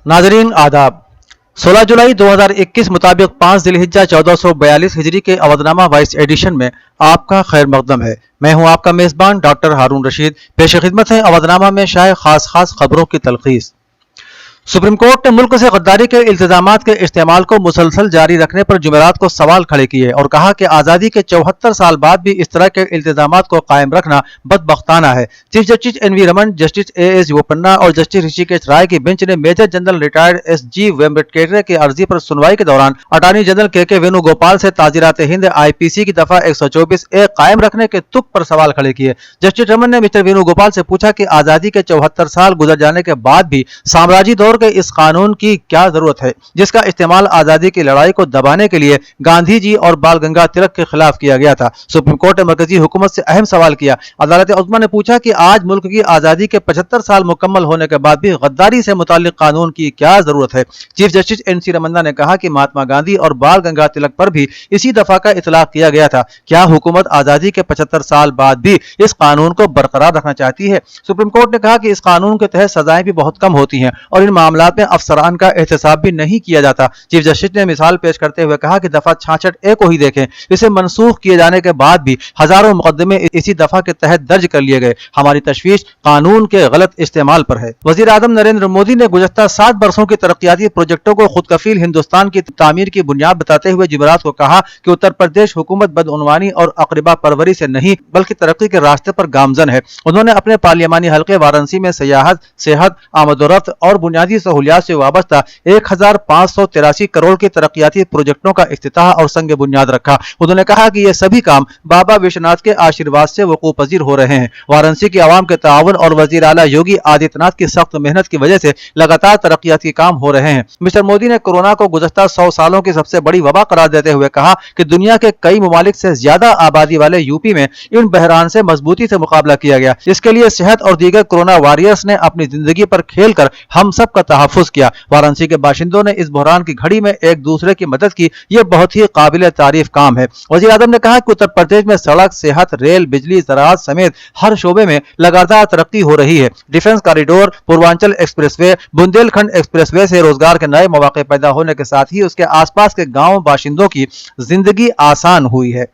नाजरीन आदाब। 16 जुलाई 2021 मुताबिक 5 जिलहिज्जा 1442 हिजरी के अवधनामा वाइस एडिशन में आपका खैर मकदम है। मैं हूं आपका मेजबान डॉक्टर हारून रशीद। पेश खिदमत है अवधनामा में शाये खास खबरों की तलखीस। सुप्रीम कोर्ट ने मुल्क से गद्दारी के इल्तिजामात के इस्तेमाल को मुसलसल जारी रखने पर जुमेरात को सवाल खड़े किए और कहा कि आज़ादी के 74 साल बाद भी इस तरह के इल्तिजामात को कायम रखना बदबख्ताना है। Chief justice N V Ramana, justice AS Bopanna और जस्टिस ऋषिकेश राय की बेंच ने major general retired SG Vombatkere की अर्जी पर सुनवाई के दौरान अटॉर्नी जनरल KK वेणुगोपाल से ताजीरात हिंद IPC की दफा 124A कायम रखने के तुक पर सवाल खड़े किए। जस्टिस रमन ने मिस्टर वेणुगोपाल से पूछा कि आज़ादी के 74 साल गुजर जाने के बाद भी साम्राज्य दौर के इस कानून की क्या जरूरत है जिसका इस्तेमाल आजादी की लड़ाई को दबाने के लिए गांधी जी और बाल गंगा तिलक के खिलाफ किया गया था। सुप्रीम कोर्ट ने मरकजी हुकूमत से अहम सवाल किया। अदालत उज़्मा ने पूछा कि आज मुल्क की आजादी के 75 साल मुकम्मल होने के बाद भी गद्दारी से मुताल्लिक कानून की क्या जरूरत है। चीफ जस्टिस NC रमन्ना ने कहा कि महात्मा गांधी और बाल गंगा तिलक पर भी इसी दफा का इतलाक किया गया था। क्या हुकूमत आजादी के 75 साल बाद भी इस कानून को बरकरार रखना चाहती है? सुप्रीम कोर्ट ने कहा कि इस कानून के तहत सजाएं भी बहुत कम होती हैं और इन मामलों में अफसरान का एहतसाब भी नहीं किया जाता। चीफ जस्टिस ने मिसाल पेश करते हुए कहा कि दफा 66A को ही देखें। इसे मनसूख किए जाने के बाद भी हजारों मुकदमे इसी दफा के तहत दर्ज कर लिए गए। हमारी तशवीश कानून के गलत इस्तेमाल पर है। वजीर आजम नरेंद्र मोदी ने गुज़श्ता 7 बरसों की तरक्याती प्रोजेक्टों को खुद कफील हिंदुस्तान की तामीर की बुनियाद बताते हुए जुमेरात को कहा कि उत्तर प्रदेश हुकूमत बदउनवानी और अकरबा परवरी से नहीं बल्कि तरक्की के रास्ते पर गामजन है। उन्होंने अपने पार्लियामानी हल्के वाराणसी में सियाहत, सेहत, आमदोरफ्त और बुनियादी सहूलियात से वाबस्ता 1583 करोड़ के तरक्याती प्रोजेक्टों का इफ्तिताह और संग बुनियाद रखा। उन्होंने कहा कि ये सभी काम बाबा विश्वनाथ के आशीर्वाद से वकूफ पजीर हो रहे हैं। वाराणसी की आवाम के ताउन और वजीर आला योगी आदित्यनाथ की सख्त मेहनत की वजह से लगातार तरक्याती काम हो रहे हैं। मिस्टर मोदी ने कोरोना को गुज़श्ता 100 सालों की सबसे बड़ी वबा करार देते हुए कहा कि दुनिया के कई ममालिक से ज्यादा आबादी वाले यूपी में इन बहरान से मजबूती से मुकाबला किया गया। इसके लिए सेहत और दीगर कोरोना वॉरियर्स ने अपनी जिंदगी पर खेल कर हम सब का तहफ़्फ़ुज़ किया। वाराणसी के बाशिंदों ने इस बहरान की घड़ी में एक दूसरे की मदद की। यह बहुत ही काबिल तारीफ काम है। वज़ीर आज़म ने कहा कि उत्तर प्रदेश में सड़क, सेहत, रेल, बिजली, ज़राअत समेत हर शोबे में लगातार तरक्की हो रही है। Defence corridor, Purvanchal expressway, Bundelkhand expressway से रोजगार के नए मौके पैदा होने के साथ ही उसके आसपास के गांव बाशिंदों की जिंदगी आसान हुई है।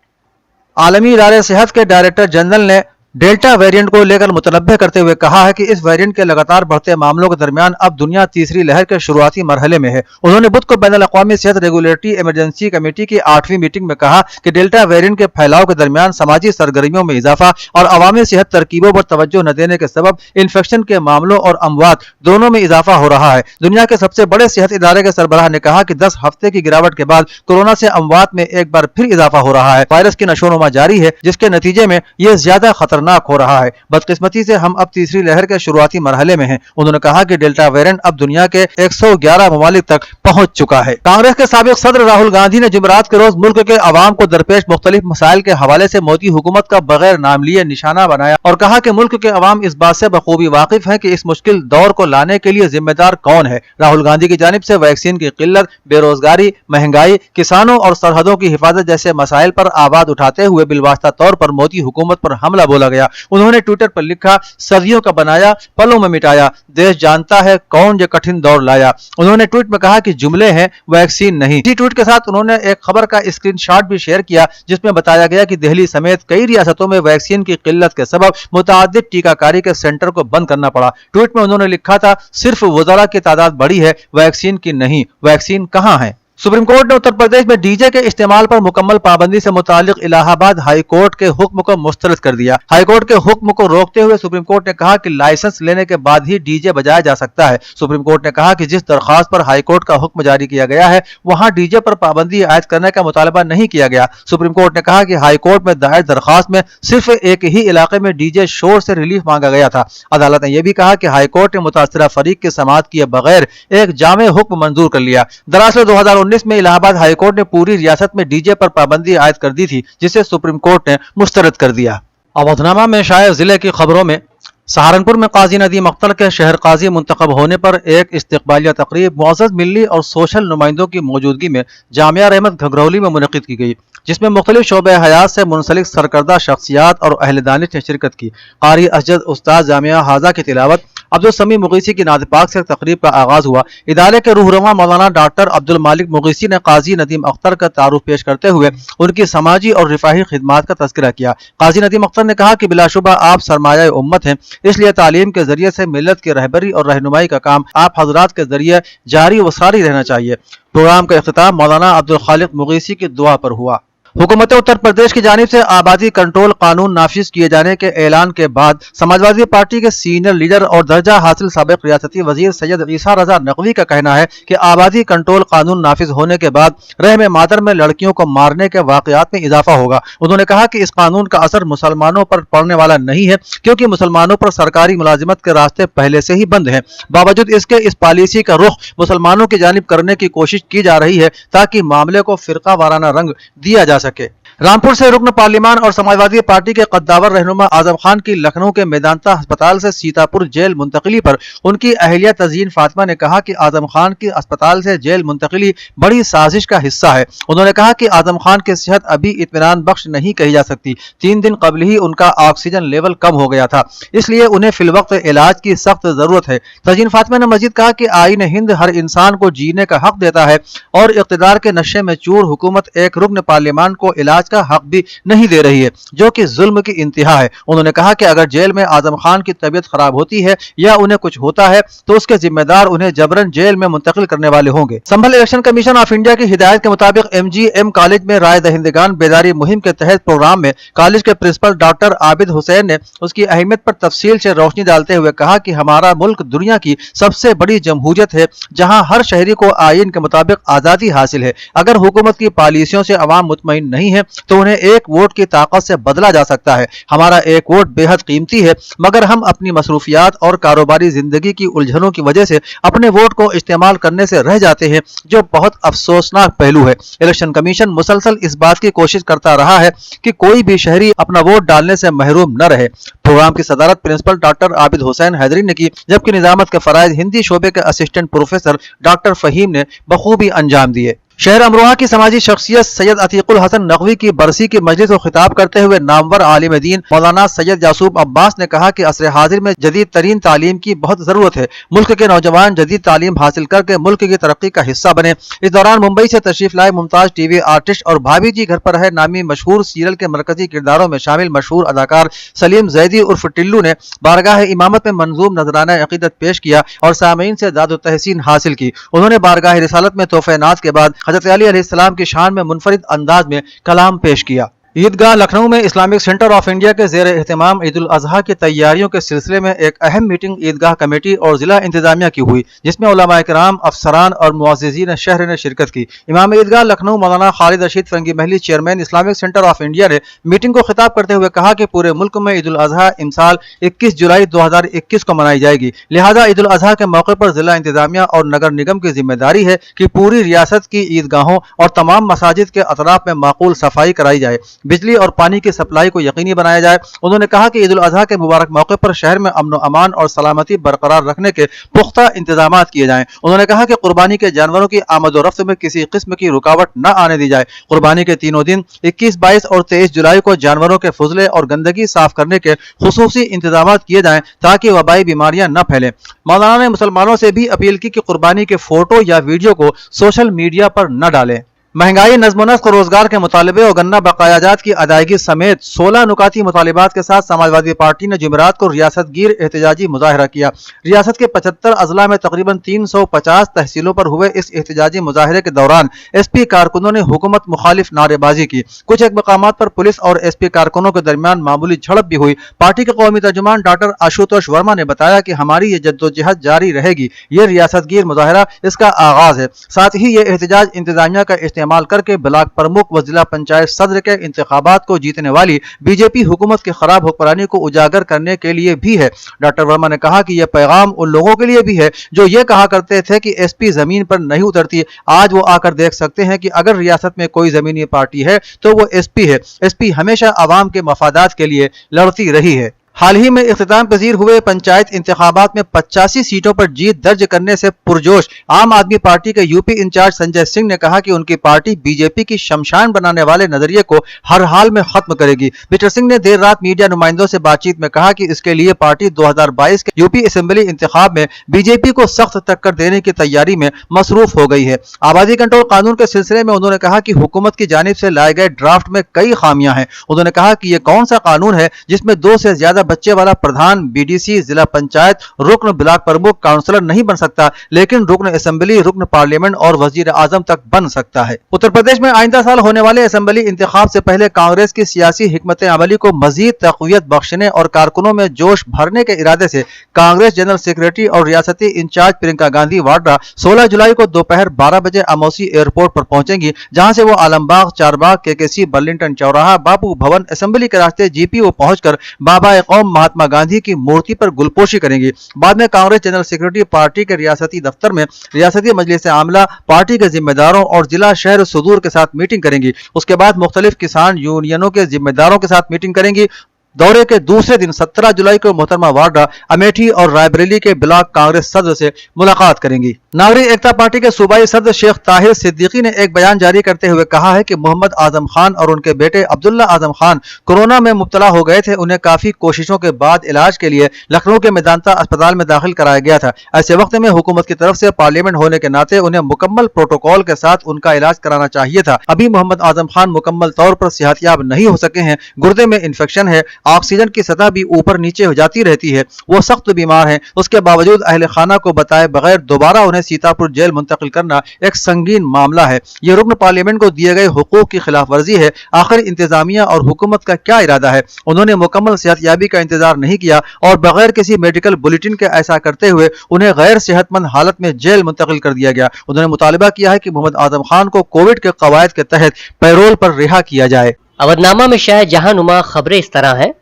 आलमी इदारे सेहत के डायरेक्टर जनरल ने डेल्टा वेरिएंट को लेकर मुतनब्बे करते हुए कहा है कि इस वेरिएंट के लगातार बढ़ते मामलों के दरमियान अब दुनिया तीसरी लहर के शुरुआती मरहले में है। उन्होंने बुध को बैनुल अक़वामी सेहत रेगुलेटरी इमरजेंसी कमेटी की 8वीं मीटिंग में कहा कि डेल्टा वेरिएंट के फैलाव के दरमियान समाजी सरगर्मियों में इजाफा और अवामी सेहत तरकीबों पर तवज्जो न देने के सबब इन्फेक्शन के मामलों और अमवात दोनों में इजाफा हो रहा है। दुनिया के सबसे बड़े सेहत इदारे के सरबराह ने कहा कि 10 हफ्ते की गिरावट के बाद कोरोना से अमवात में एक बार फिर इजाफा हो रहा है। वायरस की नशोनुमा जारी है जिसके नतीजे में यह ज्यादा खतरनाक हो रहा है। बदकिस्मती से हम अब तीसरी लहर के शुरुआती मरहले में हैं। उन्होंने कहा कि डेल्टा वेरिएंट अब दुनिया के 111 ममालिक तक पहुंच चुका है। कांग्रेस के साबिक सदर राहुल गांधी ने जुमेरात के रोज मुल्क के अवाम को दरपेश मुख्तलिफ मसाइल के हवाले से मोदी हुकूमत का बगैर नाम लिए निशाना बनाया और कहा कि मुल्क के अवाम इस बात से बखूबी वाकिफ है कि इस मुश्किल दौर को लाने के लिए जिम्मेदार कौन है। राहुल गांधी की जानिब से वैक्सीन की किल्लत, बेरोजगारी, महंगाई, किसानों और सरहदों की हिफाजत जैसे मसाइल पर आवाज उठाते हुए बिलवास्ता तौर पर मोदी हुकूमत पर हमला बोला गया। उन्होंने ट्विटर पर लिखा, सदियों का बनाया पलों में मिटाया, देश जानता है कौन ये कठिन दौर लाया। उन्होंने ट्वीट में कहा कि जुमले हैं, वैक्सीन नहीं। इसी ट्वीट के साथ उन्होंने एक खबर का स्क्रीनशॉट भी शेयर किया जिसमें बताया गया कि दिल्ली समेत कई रियासतों में वैक्सीन की किल्लत के सबब मुतअद्दिद टीकाकारी के सेंटर को बंद करना पड़ा। ट्वीट में उन्होंने लिखा था, सिर्फ वज़रा की तादाद बढ़ी है, वैक्सीन की नहीं। वैक्सीन कहां है? सुप्रीम कोर्ट ने उत्तर प्रदेश में डीजे के इस्तेमाल पर मुकम्मल पाबंदी से मुतालिक इलाहाबाद हाई कोर्ट के हुक्म को मुस्तरद कर दिया। हाई कोर्ट के हुक्म को रोकते हुए सुप्रीम कोर्ट ने कहा कि लाइसेंस लेने के बाद ही डीजे बजाया जा सकता है। सुप्रीम कोर्ट ने कहा कि जिस दरखास्त पर हाई कोर्ट का हुक्म जारी किया गया है वहां डीजे पर पाबंदी आयद करने का मुतालबा नहीं किया गया। सुप्रीम कोर्ट ने कहा कि हाई कोर्ट में दायर दरखास्त में सिर्फ एक ही इलाके में डीजे शोर से रिलीफ मांगा गया था। अदालत ने यह भी कहा कि हाई कोर्ट ने मुतासरा फरीक की समाअत किए बगैर एक जामे हुक्म मंजूर कर लिया। दरअसल 2019 में इलाहाबाद हाई कोर्ट ने पूरी रियासत में डीजे पर पाबंदी आयद कर दी थी जिसे सुप्रीम कोर्ट ने मुस्तरद कर दिया। अवधनामा में शायद जिले की खबरों में सहारनपुर में काजी नदीम अख्तर के शहर काजी मुंतखब होने पर एक इस्तकबालिया तकरीब मुअज़्ज़ज़ मिल्ली और सोशल नुमाइंदों की मौजूदगी में जामिया रहमत घघरौली में मुनक़िद की गई, जिसमें मुख्तलिफ शोबे हयात से मुंसलिक सरकर्दा शख्सियात और अहले दानिश ने शिरकत की। कारी असजद उस्ताद जामिया हाजा की तिलावत, عبد السمیع مغیثی کی نعت پاک سے تقریب کا آغاز ہوا۔ ادارے کے رہنما مولانا ڈاکٹر عبد المالک مغیثی نے قاضی ندیم اختر کا تعارف پیش کرتے ہوئے ان کی سماجی اور رفاہی خدمات کا تذکرہ کیا۔ قاضی ندیم اختر نے کہا کہ بلا شبہ آپ سرمایہ امت ہیں، اس لیے تعلیم کے ذریعے سے ملت کی رہبری اور رہنمائی کا کام آپ حضرات کے ذریعے جاری و ساری رہنا چاہیے۔ پروگرام کا اختتام مولانا عبد الخالق مغیثی کی دعا پر ہوا۔ حکومت اتر پردیش کی جانب سے آبادی کنٹرول قانون نافذ کیے جانے کے اعلان کے بعد سماجوادی پارٹی کے سینئر لیڈر اور درجہ حاصل سابق ریاستی وزیر سید عیسیٰ رضا نقوی کا کہنا ہے کہ آبادی کنٹرول قانون نافذ ہونے کے بعد رحم مادر میں لڑکیوں کو مارنے کے واقعات میں اضافہ ہوگا۔ انہوں نے کہا کہ اس قانون کا اثر مسلمانوں پر پڑنے والا نہیں ہے، کیونکہ مسلمانوں پر سرکاری ملازمت کے راستے پہلے سے ہی بند ہیں۔ باوجود اس کے اس پالیسی کا رخ مسلمانوں کی جانب کرنے کی کوشش کی جا رہی ہے تاکہ معاملے کو فرقہ وارانہ رنگ دیا جا سکے۔ رامپور سے رکن پارلیمان اور سماجوادی پارٹی کے قداور رہنما اعظم خان کی لکھنؤ کے میدانتا ہسپتال سے سیتاپور جیل منتقلی پر ان کی اہلیہ تزئین فاطمہ نے کہا کہ اعظم خان کی اسپتال سے جیل منتقلی بڑی سازش کا حصہ ہے۔ انہوں نے کہا کہ اعظم خان کی صحت ابھی اطمینان بخش نہیں کہی جا سکتی۔ 3 دن قبل ہی ان کا آکسیجن لیول کم ہو گیا تھا، اس لیے انہیں فی الوقت علاج کی سخت ضرورت ہے۔ تزئین فاطمہ نے مزید کہا کہ آئین ہند ہر انسان کو جینے کا حق دیتا ہے اور اقتدار کے نشے میں چور حکومت ایک رکن پارلیمان کو علاج کا حق بھی نہیں دے رہی ہے، جو کہ ظلم کی انتہا ہے۔ انہوں نے کہا کہ اگر جیل میں اعظم خان کی طبیعت خراب ہوتی ہے یا انہیں کچھ ہوتا ہے تو اس کے ذمہ دار انہیں جبرن جیل میں منتقل کرنے والے ہوں گے۔ سنبھل الیکشن کمیشن آف انڈیا کی ہدایت کے مطابق MGM کالج میں رائے دہندگان بیداری مہم کے تحت پروگرام میں کالج کے پرنسپل ڈاکٹر عابد حسین نے اس کی اہمیت پر تفصیل سے روشنی ڈالتے ہوئے کہا کہ ہمارا ملک دنیا کی سب سے بڑی جمہوریت ہے جہاں ہر شہری کو آئین کے مطابق آزادی حاصل ہے۔ اگر حکومت کی پالیسیوں سے عوام مطمئن نہیں ہے تو انہیں ایک ووٹ کی طاقت سے بدلا جا سکتا ہے۔ ہمارا ایک ووٹ بے حد قیمتی ہے، مگر ہم اپنی مصروفیات اور کاروباری زندگی کی الجھنوں کی وجہ سے اپنے ووٹ کو استعمال کرنے سے رہ جاتے ہیں، جو بہت افسوسناک پہلو ہے۔ الیکشن کمیشن مسلسل اس بات کی کوشش کرتا رہا ہے کہ کوئی بھی شہری اپنا ووٹ ڈالنے سے محروم نہ رہے۔ پروگرام کی صدارت پرنسپل ڈاکٹر عابد حسین حیدری نے کی، جبکہ نظامت کے فرائض ہندی شعبے کے اسسٹنٹ پروفیسر ڈاکٹر فہیم نے بخوبی انجام دیے۔ شہر امروہہ کی سماجی شخصیت سید عتیق الحسن نقوی کی برسی کی مجلس کو خطاب کرتے ہوئے نامور عالم دین مولانا سید یعقوب عباس نے کہا کہ عصر حاضر میں جدید ترین تعلیم کی بہت ضرورت ہے۔ ملک کے نوجوان جدید تعلیم حاصل کر کے ملک کی ترقی کا حصہ بنے۔ اس دوران ممبئی سے تشریف لائے ممتاز ٹی وی آرٹسٹ اور بھابھی جی گھر پر ہے نامی مشہور سیریل کے مرکزی کرداروں میں شامل مشہور اداکار سلیم زیدی عرف ٹلو نے بارگاہ امامت میں منظوم نذرانہ عقیدت پیش کیا اور سامعین سے داد و تحسین حاصل کی۔ انہوں نے بارگاہ رسالت میں تحفہ ناز کے بعد حضرت علی علیہ السلام کی شان میں منفرد انداز میں کلام پیش کیا۔ عیدگاہ لکھنؤ میں اسلامک سینٹر آف انڈیا کے زیر اہتمام عید الاضحیٰ کی تیاریوں کے سلسلے میں ایک اہم میٹنگ عیدگاہ کمیٹی اور ضلع انتظامیہ کی ہوئی، جس میں علماء کرام، افسران اور معززین شہر نے شرکت کی۔ امام عیدگاہ لکھنؤ مولانا Khalid Rasheed Farangi Mahali chairman Islamic centre of India نے میٹنگ کو خطاب کرتے ہوئے کہا کہ پورے ملک میں عید الاضحیٰ امسال 21 جولائی 2021 کو منائی جائے گی، لہذا عید الاضحیٰ کے موقع پر ضلع انتظامیہ اور نگر نگم کی ذمہ داری ہے کہ پوری ریاست کی عیدگاہوں اور تمام مساجد کے اطراف میں معقول صفائی کرائی جائے، بجلی اور پانی کی سپلائی کو یقینی بنایا جائے۔ انہوں نے کہا کہ عید الاضحیٰ کے مبارک موقع پر شہر میں امن و امان اور سلامتی برقرار رکھنے کے پختہ انتظامات کیے جائیں۔ انہوں نے کہا کہ قربانی کے جانوروں کی آمد و رفت میں کسی قسم کی رکاوٹ نہ آنے دی جائے۔ قربانی کے تینوں دن 21، 22 اور 23 جولائی کو جانوروں کے فضلے اور گندگی صاف کرنے کے خصوصی انتظامات کیے جائیں تاکہ وبائی بیماریاں نہ پھیلیں۔ مولانا نے مسلمانوں سے بھی اپیل کی کہ قربانی کے فوٹو یا ویڈیو کو سوشل میڈیا پر نہ ڈالیں۔ مہنگائی، نظم و نسق، روزگار کے مطالبے اور گنا بقایا جات کی ادائیگی سمیت 16 نکاتی مطالبات کے ساتھ سماجوادی پارٹی نے جمعرات کو ریاست گیر احتجاجی مظاہرہ کیا۔ ریاست کے 75 اضلاع میں تقریباً 350 تحصیلوں پر ہوئے اس احتجاجی مظاہرے کے دوران ایس پی کارکنوں نے حکومت مخالف نعرے بازی کی۔ کچھ ایک مقامات پر پولیس اور ایس پی کارکنوں کے درمیان معمولی جھڑپ بھی ہوئی۔ پارٹی کے قومی ترجمان ڈاکٹر آشوتوش ورما نے بتایا کہ ہماری یہ جدوجہد جاری رہے گی، یہ ریاست گیر مظاہرہ اس کا آغاز ہے۔ ساتھ ہی یہ احتجاج انتظامیہ کا استعمال کر کے بلاک پرمکھ و ضلع پنچایت صدر کے انتخابات کو جیتنے والی بی جے پی حکومت کی خراب حکمرانی کو اجاگر کرنے کے لیے بھی ہے۔ ڈاکٹر ورما نے کہا کہ یہ پیغام ان لوگوں کے لیے بھی ہے جو یہ کہا کرتے تھے کہ ایس پی زمین پر نہیں اترتی۔ آج وہ آ کر دیکھ سکتے ہیں کہ اگر ریاست میں کوئی زمینی پارٹی ہے تو وہ ایس پی ہے۔ ایس پی ہمیشہ عوام کے مفادات کے لیے لڑتی رہی ہے۔ हाल ही में इख्तिताम पजीर हुए पंचायत इंतखाबात में 85 सीटों पर जीत दर्ज करने से पुरजोश आम आदमी पार्टी के यूपी इंचार्ज संजय सिंह ने कहा कि उनकी पार्टी बीजेपी की शमशान बनाने वाले नजरिए को हर हाल में खत्म करेगी। मिस्टर सिंह ने देर रात मीडिया नुमाइंदों से बातचीत में कहा कि इसके लिए पार्टी 2022 के यूपी असेंबली इंतखाब में बीजेपी को सख्त टक्कर देने की तैयारी में मसरूफ हो गई है। आबादी कंट्रोल कानून के सिलसिले में उन्होंने कहा कि हुकूमत की जानिब से लाए गए ड्राफ्ट में कई खामियां हैं। उन्होंने कहा कि यह कौन सा कानून है जिसमें 2 से ज्यादा बच्चे वाला प्रधान, बीडीसी, जिला पंचायत, रुकन, ब्लॉक प्रमुख, काउंसलर नहीं बन सकता, लेकिन रुकन असेंबली, रुकन पार्लियामेंट और वजीर आजम तक बन सकता है। उत्तर प्रदेश में आइंदा साल होने वाले असेंबली इंतखाब से पहले कांग्रेस की सियासी हिकमत अमली को मजीद तक़वियत बख्शने और कारकुनों में जोश भरने के इरादे से कांग्रेस जनरल सेक्रेटरी और रियासती इंचार्ज प्रियंका गांधी वाड्रा 16 जुलाई को दोपहर 12 बजे अमौसी एयरपोर्ट पर पहुंचेंगी, जहां से वो आलमबाग, चारबाग, केकेसी, बर्लिंगटन चौराहा, बापू भवन, असेंबली के रास्ते जीपीओ पहुंचकर बाबा कौम महात्मा गांधी की मूर्ति पर गुलपोशी करेंगी। बाद में कांग्रेस जनरल सेक्रेटरी पार्टी के रियासती दफ्तर में रियासती मजलिस आमला, पार्टी के जिम्मेदारों और जिला शहर सुदूर के साथ मीटिंग करेंगी। उसके बाद मुख्तलिफ किसान यूनियनों के जिम्मेदारों के साथ मीटिंग करेंगी। दौरे के दूसरे दिन 17 जुलाई को मोहतरमा वाड्रा अमेठी और रायबरेली के ब्लॉक कांग्रेस सदर से मुलाकात करेंगी। नागरिक एकता पार्टी के सूबाई सदर शेख ताहिर सिद्दीकी ने एक बयान जारी करते हुए कहा है कि मोहम्मद आजम खान और उनके बेटे अब्दुल्ला आजम खान कोरोना में मुब्तला हो गए थे। उन्हें काफी कोशिशों के बाद इलाज के लिए लखनऊ के मेदांता अस्पताल में दाखिल कराया गया था। ऐसे वक्त में हुकूमत की तरफ से पार्लियामेंट होने के नाते उन्हें मुकम्मल प्रोटोकॉल के साथ उनका इलाज कराना चाहिए था। अभी मोहम्मद आजम खान मुकम्मल तौर पर सेहतयाब नहीं हो सके हैं। गुर्दे में इन्फेक्शन है, ऑक्सीजन की सतह भी ऊपर नीचे हो जाती रहती है। वो सख्त बीमार हैं। उसके बावजूद अहले खाना को बताए बगैर दोबारा उन्हें सीतापुर जेल मुंतकिल करना एक संगीन मामला है। ये रुकन पार्लियामेंट को दिए गए हुकूक की खिलाफ वर्जी है। आखिर इंतजामिया और हुकूमत का क्या इरादा है? उन्होंने मुकम्मल सेहतयाबी का इंतजार नहीं किया और बगैर किसी मेडिकल बुलेटिन के ऐसा करते हुए उन्हें गैर सेहतमंद हालत में जेल मुंतकिल कर दिया गया। उन्होंने मुतालबा किया है कि मोहम्मद आजम खान को कोविड के कवायद के तहत पैरोल पर रिहा किया जाए। अवधनामा में शायद जहांनुमा खबरें इस तरह हैं।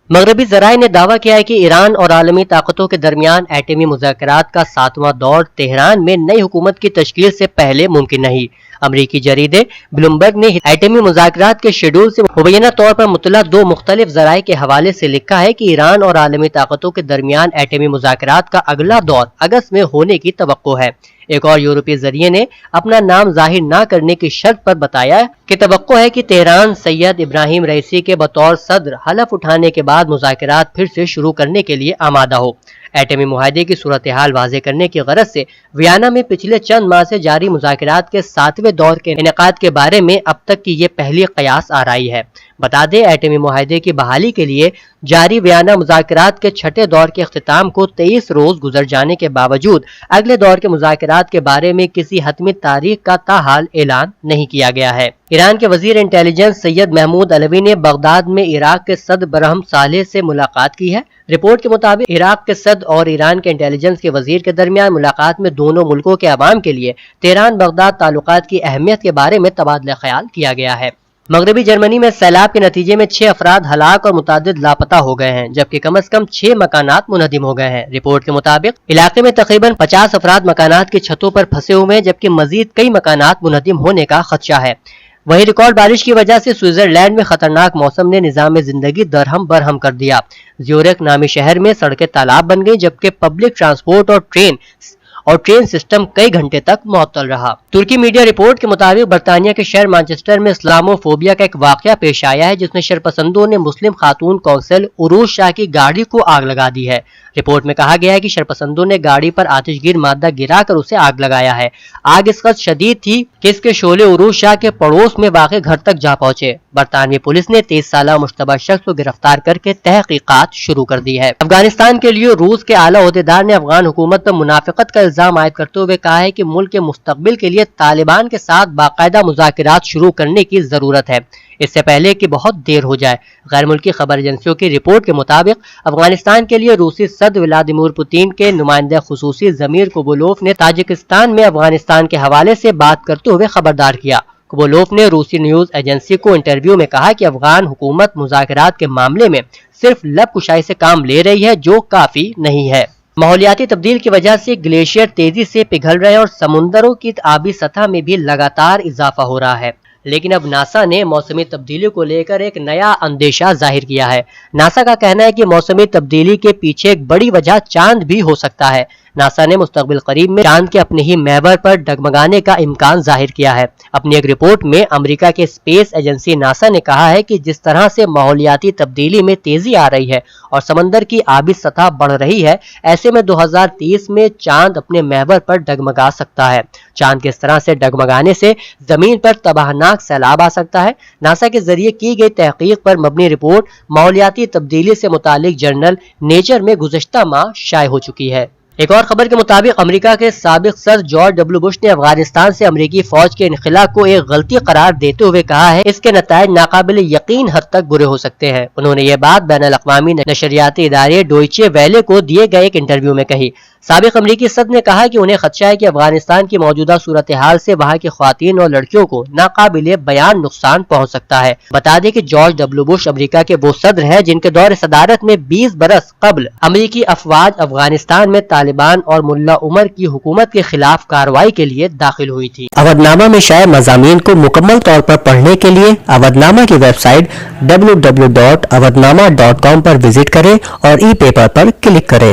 मगरबी ज़राए ने दावा किया है कि ईरान और आलमी ताकतों के दरमियान एटमी मुज़ाकरात का 7वां दौर तेहरान में नई हुकूमत की तश्कील से पहले मुमकिन नहीं। अमरीकी जरीदे ब्लूमबर्ग ने एटमी मुज़ाकरात के शेड्यूल से मुबैना तौर पर मुतला 2 मुख्तलिफ ज़राए के हवाले से लिखा है कि ईरान और आलमी ताकतों के दरमियान एटमी मुज़ाकरात का अगला दौर अगस्त में होने की तवक्को है। एक और यूरोपीय जरिए ने अपना नाम जाहिर न करने की शर्त पर बताया कि तवक्को है कि तेहरान सैयद इब्राहिम रईसी के बतौर सदर हलफ उठाने के बाद मुज़ाकरात फिर से शुरू करने के लिए आमादा हो। एटमी मुआहदे की सूरत हाल वाज़ेह करने की गरज से वियना में पिछले चंद माह से जारी मुज़ाकरात के 7वें दौर के इनेकाद के बारे में अब तक की ये पहली कयास आराई है। बता दें, एटमी मुआहदे की बहाली के लिए जारी वियना मुज़ाकरात के 6ठे दौर के अख्तिताम को 23 रोज गुजर जाने के बावजूद अगले दौर के मुज़ाकरात के बारे में किसी हतमी तारीख का ताहाल ऐलान नहीं किया गया है। ईरान के वजीर इंटेलिजेंस सैयद महमूद अलवी ने बगदाद में इराक के सदर बरहम सालेह से मुलाकात की है। रिपोर्ट के मुताबिक इराक के सदर और ईरान के इंटेलिजेंस के वजीर के दरमियान मुलाकात में दोनों मुल्कों के अवाम के लिए तेहरान बगदाद ताल्लुकात की अहमियत के बारे में तबादला ख्याल किया गया है। मगरबी जर्मनी में सैलाब के नतीजे में 6 अफराद हलाक और मुतादिद लापता हो गए हैं, जबकि कम से कम 6 मकानात मुनहदिम हो गए हैं। रिपोर्ट के मुताबिक इलाके में तकरीबन 50 अफराद मकानात की छतों पर फंसे हुए हैं, जबकि मजीद कई मकानात मुनहदिम होने का खदशा है। वहीं रिकॉर्ड बारिश की वजह से स्विट्जरलैंड में खतरनाक मौसम ने निजाम जिंदगी दरहम बरहम कर दिया। ज्यूरिख नामी शहर में सड़कें तालाब बन गई, जबकि पब्लिक ट्रांसपोर्ट और ट्रेन सिस्टम कई घंटे तक मुअत्तल रहा। तुर्की मीडिया रिपोर्ट के मुताबिक बरतानिया के शहर मैनचेस्टर में इस्लामोफोबिया का एक वाकया पेश आया है, जिसमें शरपसंदों ने मुस्लिम खातून कौंसल उरूज शाह की गाड़ी को आग लगा दी है। रिपोर्ट में कहा गया है कि शरपसंदों ने गाड़ी पर आतिशगीर मादा गिराकर उसे आग लगाया है। आग इस कदर शदीद थी कि इसके शोले उरूज शाह के पड़ोस में वाक़े घर तक जा पहुंचे। बरतानवी पुलिस ने 23 साला मुश्तबा शख्स को गिरफ्तार करके तहकीकात शुरू कर दी है। अफगानिस्तान के लिए रूस के आला ओहदेदार ने अफगान हुकूमत पर मुनाफिकत का इल्जाम आयद करते हुए कहा है कि मुल्क के मुस्तकबिल के लिए तालिबान के साथ बाकायदा मुज़ाकरात शुरू करने की जरूरत है, इससे पहले कि बहुत देर हो जाए। गैर मुल्की खबर एजेंसियों की रिपोर्ट के मुताबिक अफगानिस्तान के लिए रूसी सदर व्लादिमीर पुतिन के नुमाइंदा खुसूसी जमीर कुबुलोफ ने ताजिकिस्तान में अफगानिस्तान के हवाले से बात करते हुए खबरदार किया। कुबुलोफ ने रूसी न्यूज एजेंसी को इंटरव्यू में कहा कि अफगान हुकूमत मुज़ाकरात के मामले में सिर्फ लब कुशाई से काम ले रही है, जो काफी नहीं है। माहौलियाती तब्दील की वजह से ग्लेशियर तेजी से पिघल रहे हैं और समुंदरों की आबी सतह में भी लगातार इजाफा हो रहा है। لیکن اب ناسا نے موسمی تبدیلی کو لے کر ایک نیا اندیشہ ظاہر کیا ہے۔ ناسا کا کہنا ہے کہ موسمی تبدیلی کے پیچھے ایک بڑی وجہ چاند بھی ہو سکتا ہے۔ ناسا نے مستقبل قریب میں چاند کے اپنے ہی محور پر ڈگمگانے کا امکان ظاہر کیا ہے۔ اپنی ایک رپورٹ میں امریکہ کے اسپیس ایجنسی ناسا نے کہا ہے کہ جس طرح سے ماحولیاتی تبدیلی میں تیزی آ رہی ہے اور سمندر کی آبی سطح بڑھ رہی ہے، ایسے میں 2030 میں چاند اپنے محور پر ڈگمگا سکتا ہے۔ چاند کے اس طرح سے ڈگمگانے سے زمین پر تباہناک سیلاب آ سکتا ہے۔ ناسا کے ذریعے کی گئی تحقیق پر مبنی رپورٹ ماحولیاتی تبدیلی سے متعلق جرنل نیچر میں گزشتہ ماہ شائع ہو چکی ہے۔ ایک اور خبر کے مطابق امریکہ کے سابق صدر جارج ڈبلیو بش نے افغانستان سے امریکی فوج کے انخلا کو ایک غلطی قرار دیتے ہوئے کہا ہے اس کے نتائج ناقابل یقین حد تک برے ہو سکتے ہیں۔ انہوں نے یہ بات بین الاقوامی نشریاتی ادارے ڈوئچے ویلے کو دیے گئے ایک انٹرویو میں کہی۔ سابق امریکی صدر نے کہا کہ انہیں خدشہ ہے کہ افغانستان کی موجودہ صورتحال سے وہاں کی خواتین اور لڑکیوں کو ناقابل بیان نقصان پہنچ سکتا ہے۔ بتا دیں کہ جارج ڈبلیو بش امریکہ کے وہ صدر ہیں جن کے دور صدارت میں 20 برس قبل امریکی افواج افغانستان میں طالبان اور ملا عمر کی حکومت کے خلاف کارروائی کے لیے داخل ہوئی تھی۔ اودھ نامہ میں شائع مضامین کو مکمل طور پر پڑھنے کے لیے اودھ نامہ کی ویب سائٹ www.awadhnama.com پر وزٹ کریں اور ای پیپر پر کلک کریں۔